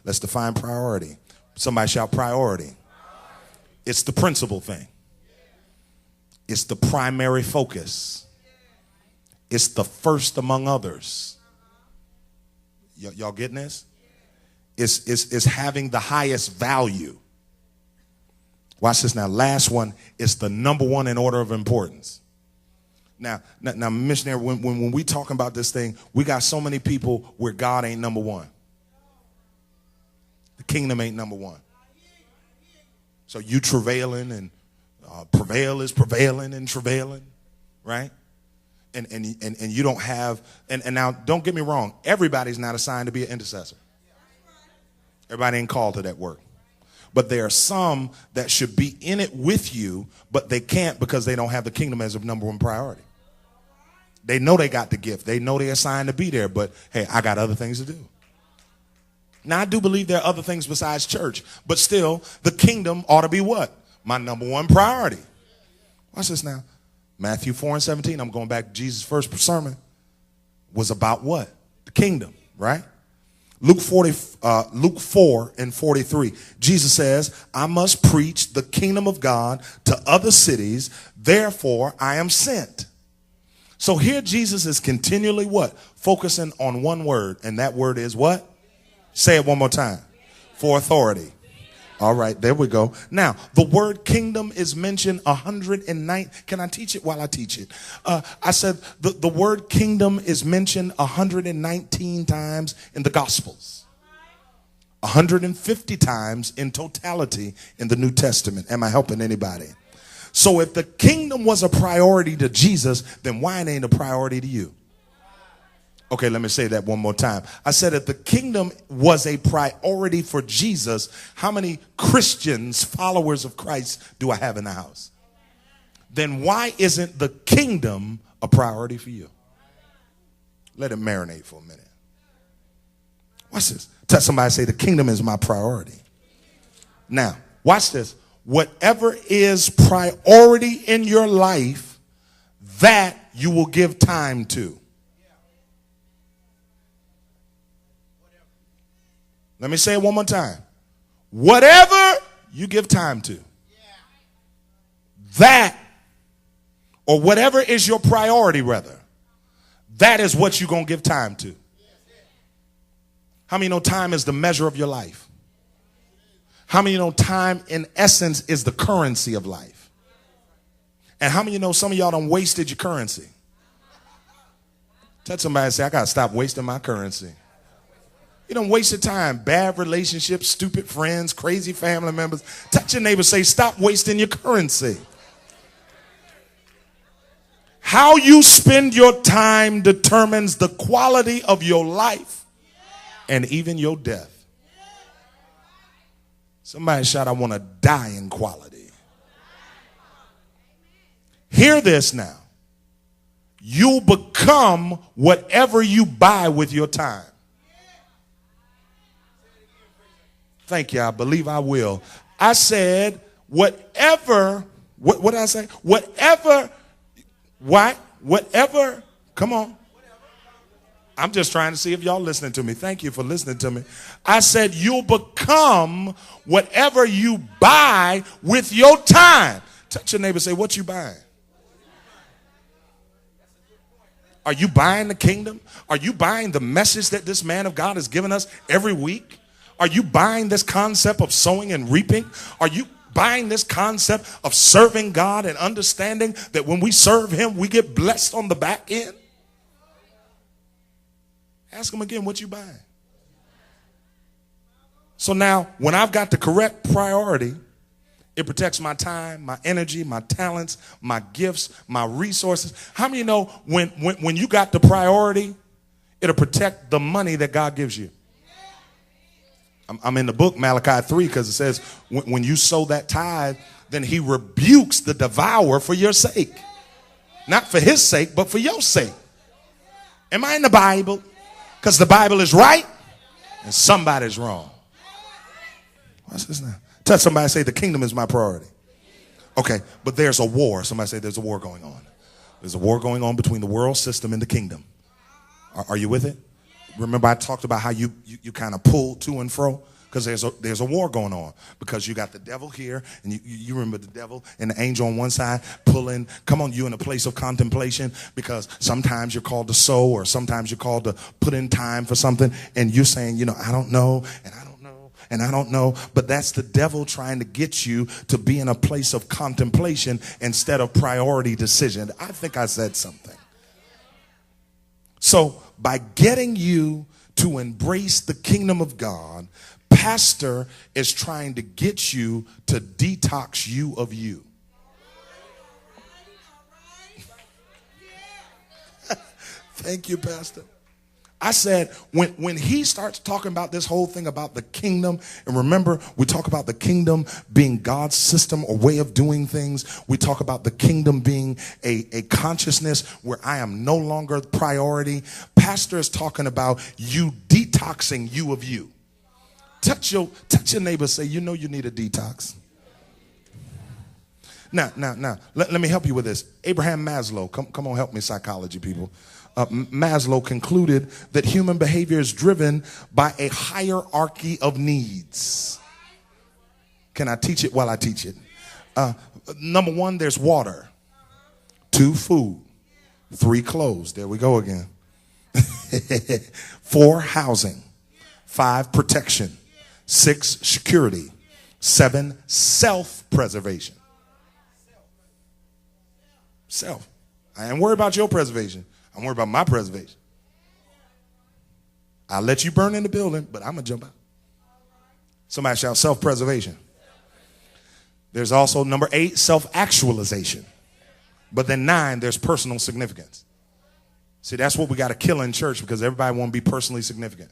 Let's define priority. Somebody shout priority. It's the principal thing. It's the primary focus. It's the first among others. Y'all getting this? It's having the highest value. Watch this now. Last one is the number one in order of importance. Now, missionary, when we talking about this thing, we got so many people where God ain't number one. The kingdom ain't number one. So you travailing and prevail is prevailing and travailing, right? And you don't have, and now don't get me wrong, everybody's not assigned to be an intercessor. Everybody ain't called to that work. But there are some that should be in it with you, but they can't because they don't have the kingdom as a number one priority. They know they got the gift. They know they're assigned to be there, but hey, I got other things to do. Now, I do believe there are other things besides church, but still, the kingdom ought to be what? My number one priority. Watch this now. Matthew 4:17, I'm going back to Jesus' first sermon, was about what? The kingdom, right? Luke 4:43, Jesus says, I must preach the kingdom of God to other cities, therefore I am sent. So here Jesus is continually what? Focusing on one word, and that word is what? Say it one more time. For authority. All right, there we go. Now, the word kingdom is mentioned 109. Can I teach it while I teach it? I said the word kingdom is mentioned 119 times in the Gospels. 150 times in totality in the New Testament. Am I helping anybody? So if the kingdom was a priority to Jesus, then why it ain't a priority to you? Okay, let me say that one more time. I said if the kingdom was a priority for Jesus, how many Christians, followers of Christ, do I have in the house? Then why isn't the kingdom a priority for you? Let it marinate for a minute. Watch this. Tell somebody, say the kingdom is my priority. Now, watch this. Whatever is priority in your life, that you will give time to. Let me say it one more time. Whatever you give time to, that, or whatever is your priority, rather, that is what you're going to give time to. How many know time is the measure of your life? How many know time, in essence, is the currency of life? And how many know some of y'all done wasted your currency? Tell somebody and say, I got to stop wasting my currency. You don't waste your time. Bad relationships, stupid friends, crazy family members. Touch your neighbor, say, stop wasting your currency. How you spend your time determines the quality of your life and even your death. Somebody shout, I want to die in quality. Hear this now. You become whatever you buy with your time. Thank you. I believe I will. I said, whatever, what did I say? Whatever, come on. I'm just trying to see if y'all listening to me. Thank you for listening to me. I said, you'll become whatever you buy with your time. Touch your neighbor, say, what you buying? Are you buying the kingdom? Are you buying the message that this man of God has given us every week? Are you buying this concept of sowing and reaping? Are you buying this concept of serving God and understanding that when we serve him, we get blessed on the back end? Ask him again, what you buying? So now, when I've got the correct priority, it protects my time, my energy, my talents, my gifts, my resources. How many know when you got the priority, it'll protect the money that God gives you? I'm in the book Malachi 3 because it says when you sow that tithe, then he rebukes the devourer for your sake. Not for his sake, but for your sake. Am I in the Bible? Because the Bible is right and somebody's wrong. What's this now? Tell somebody, say the kingdom is my priority. Okay, but there's a war. Somebody say there's a war going on. There's a war going on between the world system and the kingdom. Are you with it? Remember I talked about how you kind of pull to and fro? Because there's a war going on, because you got the devil here, and you remember the devil and the angel on one side pulling. Come on, you in a place of contemplation, because sometimes you're called to sow, or sometimes you're called to put in time for something, and you're saying, I don't know, and I don't know, and I don't know. But that's the devil trying to get you to be in a place of contemplation instead of priority decision. I think I said something. So by getting you to embrace the kingdom of God, pastor is trying to get you to detox you of you. Thank you, Pastor. I said, when he starts talking about this whole thing about the kingdom, and remember, we talk about the kingdom being God's system or way of doing things. We talk about the kingdom being a consciousness where I am no longer the priority. Pastor is talking about you detoxing you of you. Touch your neighbor, say, you need a detox. Now, let me help you with this. Abraham Maslow, come on, help me, psychology people. Maslow concluded that human behavior is driven by a hierarchy of needs. Can I teach it while I teach it? Number one, there's water. 2, food. 3, clothes. There we go again. 4, housing. 5, protection. 6, security. 7, self-preservation. Self. I ain't worried about your preservation. I'm worried about my preservation. I'll let you burn in the building, but I'm going to jump out. Somebody shout self-preservation. There's also number 8, self-actualization. But then 9, there's personal significance. See, that's what we got to kill in church, because everybody won't be personally significant.